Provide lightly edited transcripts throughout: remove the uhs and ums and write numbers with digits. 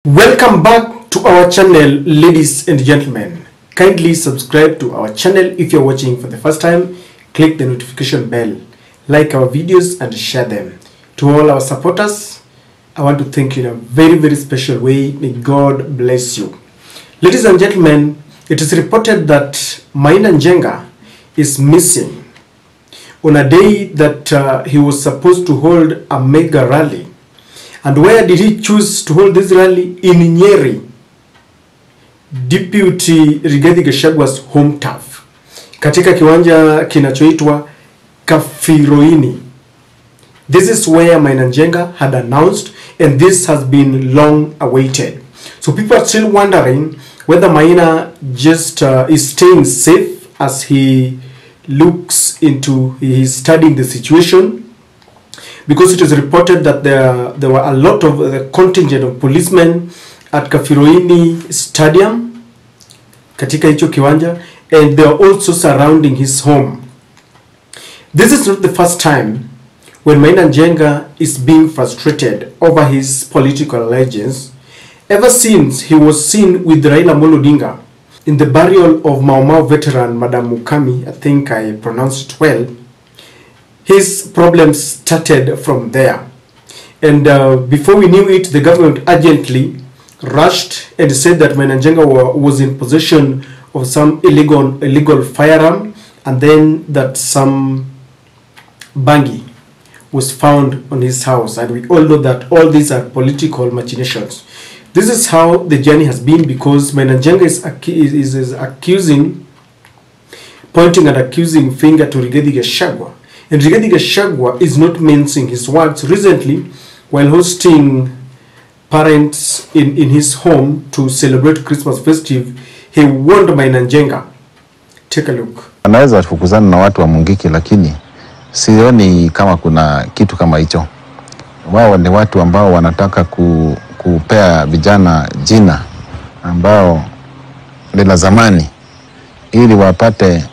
Welcome back to our channel, ladies and gentlemen. Kindly subscribe to our channel if you're watching for the first time. Click the notification bell, like our videos and share them. To all our supporters, I want to thank you in a very special way. May God bless you. Ladies and gentlemen, it is reported that Maina Njenga is missing on a day that he was supposed to hold a mega rally. And where did he choose to hold this rally? In Nyeri, Deputy Rigathi Gachagua's home turf, katika kiwanja kinachoitwa Kafiroini. This is where Maina Njenga had announced, and this has been long awaited. So people are still wondering whether Maina just is staying safe as he looks into, he is studying the situation. Because it is reported that there were a lot of the contingent of policemen at Kafiroini Stadium, katika hicho kiwanja, and they are also surrounding his home. This is not the first time when Maina Njenga is being frustrated over his political allegiance, ever since he was seen with Raila Odinga in the burial of Mau Mau veteran Madam Mungiki. I think I pronounced it well. His problems started from there, and before we knew it, the government urgently rushed and said that Maina Njenga was in possession of some illegal firearm, and then that some bangi was found on his house. And we all know that all these are political machinations. This is how the journey has been, because Maina Njenga is pointing an accusing finger to Rigathi Gachagua. And Rigathi Gachagua is not mincing his words. Recently, while hosting parents in his home to celebrate Christmas festive, he warned Maina Njenga. Take a look. Anaweza kufukuzana na watu wa Mungiki, lakini sioni kama kuna kitu kama hicho. Wao ni watu ambao wanataka kupea vijana jina ambao ni la zamani, ili wapate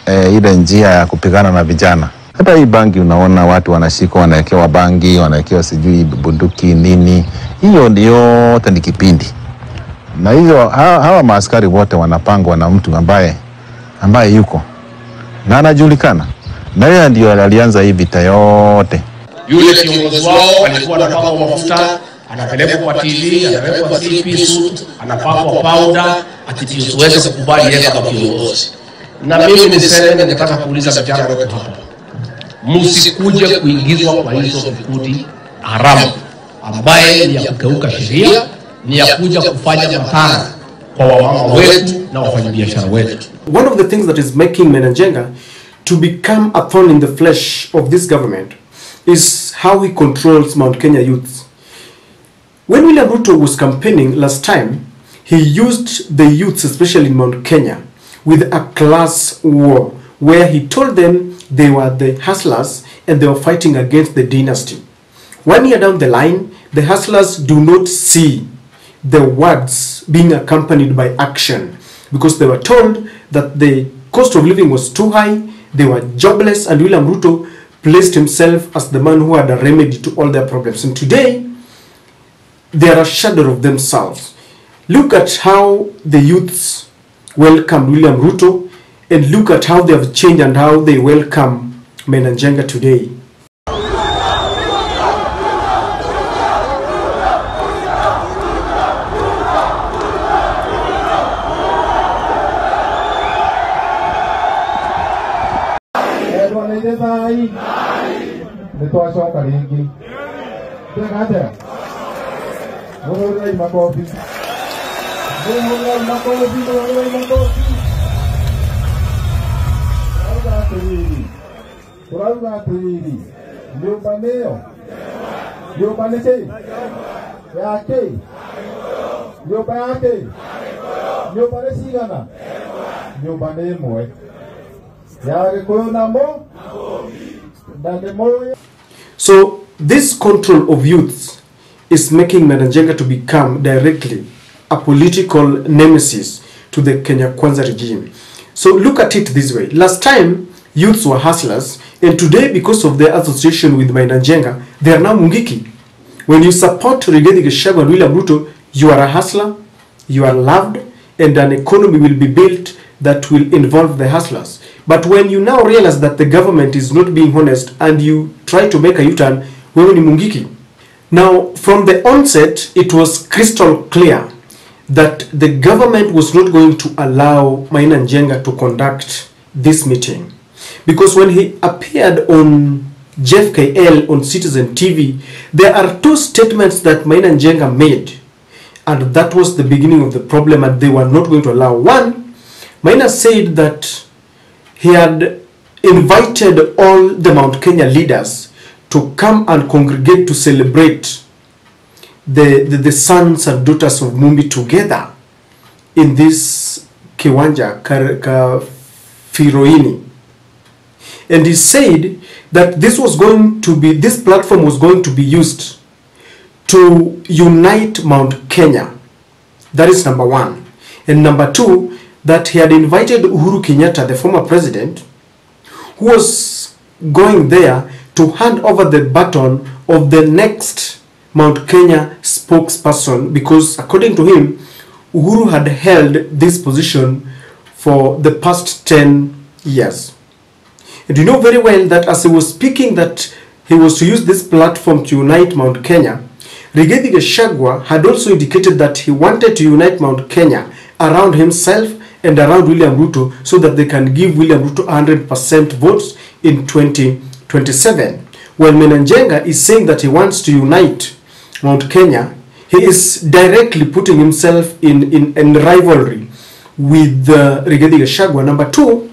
ile njia ya kupigana na vijana. Hata hii bangi unaona watu wanashika, wanawekewa bangi, wanawekewa sijui bunduki nini. Hiyo ndio yote ni kipindi. Na hiyo hawa maaskari wote wanapangwa na mtu ambaye yuko na anajulikana. Na yeye ndio alianza hii vita yote. Yule kiongozi wao alikuwa anapakwa mafuta, anapelekwa kwa TV, anawekwa 3-piece suit, anapakwa powder, atitiweze kukubali yeye kama kiongozi. Na mimi niseme, nataka kuuliza vijana wetu hapa, msikuje kuingizwa kwa hizo vikundi haramu ambaye ni ya kukeuka sheria, ni ya kuja kufanya madhara kwa wamama wetu na wafanyabiashara wetu. One of the things that is making Maina Njenga to become a thorn in the flesh of this government is how he controls Mount Kenya youths. When William Ruto was campaigning last time, he used the youths, especially in Mount Kenya, with a class war, where he told them they were the hustlers and they were fighting against the dynasty. 1 year down the line, the hustlers do not see the words being accompanied by action, because they were told that the cost of living was too high, they were jobless, and William Ruto placed himself as the man who had a remedy to all their problems. And today, they are a shadow of themselves. Look at how the youths welcomed William Ruto, and look at how they have changed and how they welcome Maina Njenga today. So this control of youths is making Maina Njenga to become directly a political nemesis to the Kenya Kwanza regime. So look at it this way. Last time, youths were hustlers, and today, because of their association with Maina Njenga, they are now Mungiki. When you support Rigathi Gachagua and William Ruto, You are a hustler, you are loved, and an economy will be built that will involve the hustlers. But when you now realize that the government is not being honest and you try to make a U-turn, wewe ni Mungiki. Now, from the onset, it was crystal clear that the government was not going to allow Maina Njenga to conduct this meeting. Because when he appeared on JFKL on Citizen TV, there are two statements that Maina Njenga made. And that was the beginning of the problem, and they were not going to allow. One, Maina said that he had invited all the Mount Kenya leaders to come and congregate to celebrate the sons and daughters of Mumbi together in this kiwanja Kafiroini. And he said that this platform was going to be used to unite Mount Kenya. That is number one. And number two, that he had invited Uhuru Kenyatta, the former president, who was going there to hand over the baton of the next Mount Kenya spokesperson, because according to him, Uhuru had held this position for the past 10 years. And you know very well that as he was speaking that he was to use this platform to unite Mount Kenya, Rigathi Gachagua had also indicated that he wanted to unite Mount Kenya around himself and around William Ruto so that they can give William Ruto 100% votes in 2027. When Maina Njenga is saying that he wants to unite Mount Kenya, he is directly putting himself in rivalry with Rigathi Gachagua. Number two,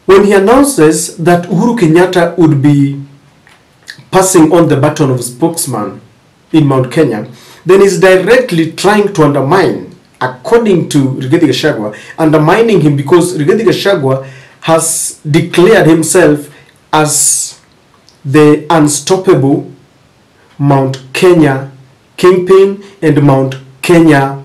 when he announces that Uhuru Kenyatta would be passing on the baton of spokesman in Mount Kenya, then he's directly trying to undermine, according to Rigathi Gachagua, undermining him because Rigathi Gachagua has declared himself as the unstoppable Mount Kenya kingpin and Mount Kenya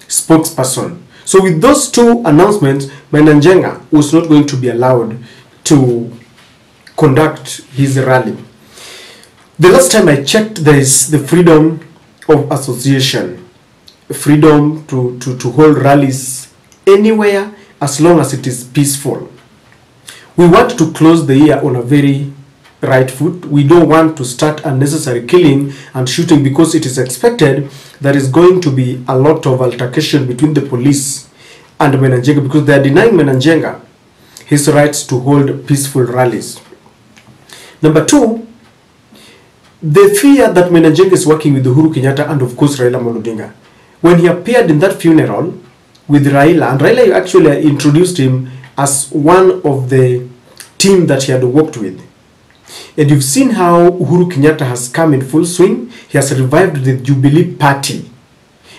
spokesperson. So with those two announcements, Maina Njenga was not going to be allowed to conduct his rally. The last time I checked, there is the freedom of association, freedom to hold rallies anywhere as long as it is peaceful. We want to close the year on a very right foot. We don't want to start unnecessary killing and shooting because it is expected there is going to be a lot of altercation between the police and Maina Njenga because they are denying Maina Njenga his rights to hold peaceful rallies. Number two, the fear that Maina Njenga is working with Uhuru Kenyatta and of course Raila Amolo Odinga. When he appeared in that funeral with Raila, and Raila actually introduced him as one of the team that he had worked with. And you've seen how Uhuru Kenyatta has come in full swing. He has revived the Jubilee Party.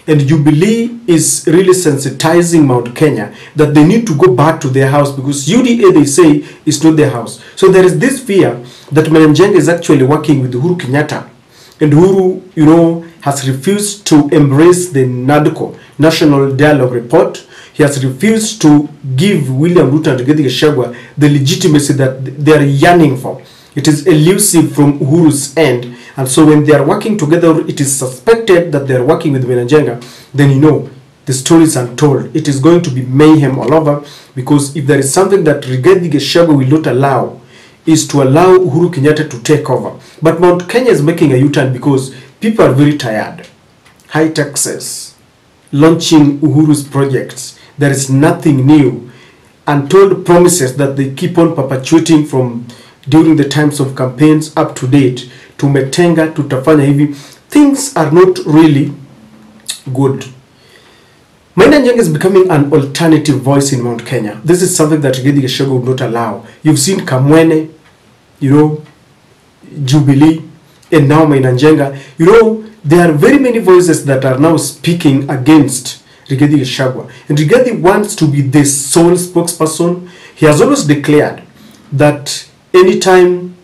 And Jubilee is really sensitizing Mount Kenya that they need to go back to their house because UDA, they say, is not their house. So there is this fear that Maina Njenga is actually working with Uhuru Kenyatta. And Uhuru, has refused to embrace the NADCO, National Dialogue Report. He has refused to give William Ruto and Rigathi Gachagua the legitimacy that they are yearning for. It is elusive from Uhuru's end. And so when they are working together, it is suspected that they are working with Maina Njenga, then the story is untold. It is going to be mayhem all over because if there is something that Rigathi Gachagua will not allow, is to allow Uhuru Kenyatta to take over. But Mount Kenya is making a U-turn because people are very tired. High taxes, launching Uhuru's projects. There is nothing new. Untold promises that they keep on perpetuating from during the times of campaigns up to date. To Metenga, to Tafanya hivi. Things are not really good. Maina Njenga is becoming an alternative voice in Mount Kenya. This is something that Rigathi Gachagua would not allow. You've seen Kamwene, Jubilee, and now Maina Njenga. There are very many voices that are now speaking against Rigathi Gachagua. And Rigathi wants to be the sole spokesperson. He has always declared that anytime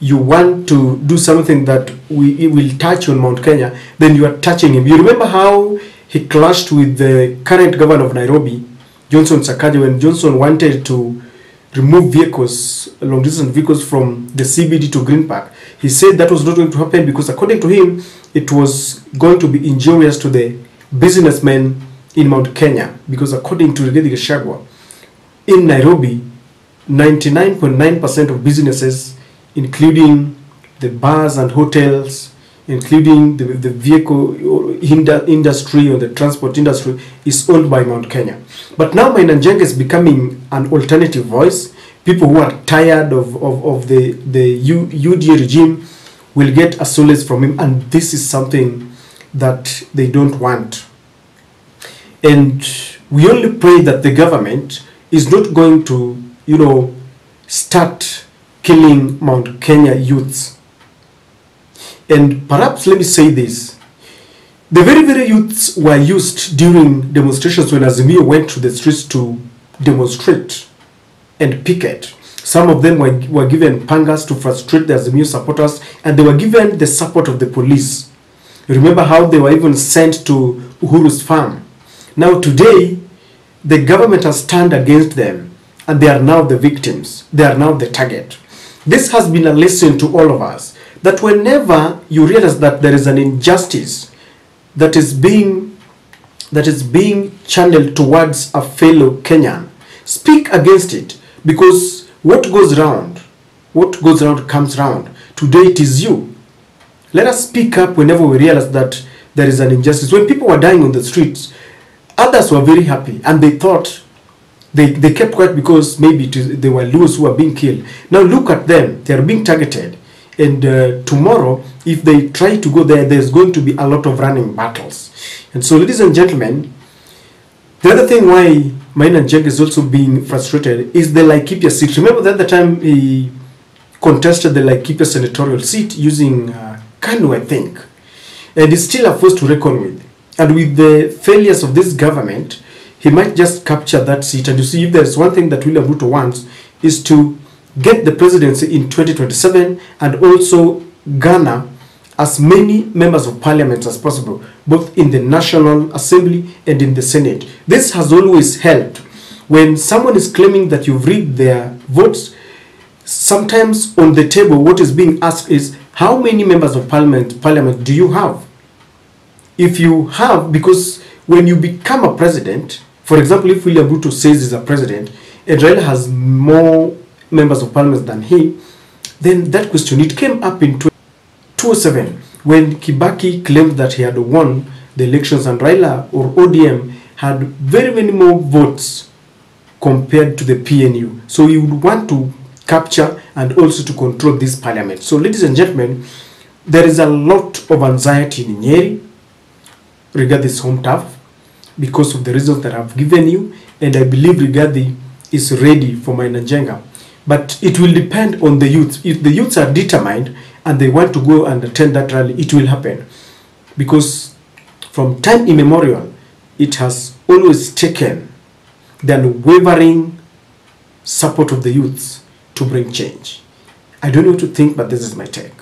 you want to do something that will touch on Mount Kenya, then you are touching him. You remember how he clashed with the current governor of Nairobi, Johnson Sakaja, when Johnson wanted to remove vehicles, long-distance vehicles from the CBD to Green Park. He said that was not going to happen because according to him, it was going to be injurious to the businessmen in Mount Kenya, because according to Rigathi Gachagua, in Nairobi, 99.9% of businesses, including the bars and hotels, including the vehicle industry or the transport industry, is owned by Mount Kenya. But now Maina Njenga is becoming an alternative voice. People who are tired of the UDA regime will get a solace from him, and this is something that they don't want. And we only pray that the government is not going to, start killing Mount Kenya youths. And perhaps let me say this. The very youths were used during demonstrations when Azimio went to the streets to demonstrate and picket. Some of them were given pangas to frustrate the Azimio supporters, and they were given the support of the police. Remember how they were even sent to Uhuru's farm. Now today, the government has turned against them, and they are now the victims. They are now the target. This has been a lesson to all of us, that whenever you realize that there is an injustice that is being channeled towards a fellow Kenyan, speak against it, because what goes round comes round. Today it is you. Let us speak up whenever we realize that there is an injustice. When people were dying on the streets, others were very happy, and they thought they kept quiet because maybe they were Luos who were being killed. Now look at them, they are being targeted. And tomorrow, if they try to go there, there's going to be a lot of running battles. And so, ladies and gentlemen, the other thing why Maina Njenga is also being frustrated is the Laikipia seat. Remember that the time he contested the Laikipia senatorial seat using Kanu, I think. And it's still a force to reckon with. And with the failures of this government, he might just capture that seat. And you see, if there's one thing that William Ruto wants, is to get the presidency in 2027 and also garner as many members of parliament as possible, both in the National Assembly and in the Senate. This has always helped. When someone is claiming that you've read their votes, sometimes on the table what is being asked is, how many members of parliament do you have? If you have, because when you become a president, for example, if William Ruto says he's a president, and Raila has more members of parliament than he, then that question, it came up in 2007 when Kibaki claimed that he had won the elections and Raila or ODM had very many more votes compared to the PNU. So he would want to capture and also to control this parliament. So ladies and gentlemen, there is a lot of anxiety in Nyeri regarding this home turf because of the reasons that I've given you, and I believe Rigathi is ready for Maina Njenga. But it will depend on the youth. If the youths are determined and they want to go and attend that rally, it will happen. Because from time immemorial, it has always taken the unwavering support of the youths to bring change. I don't know what to think, but this is my take.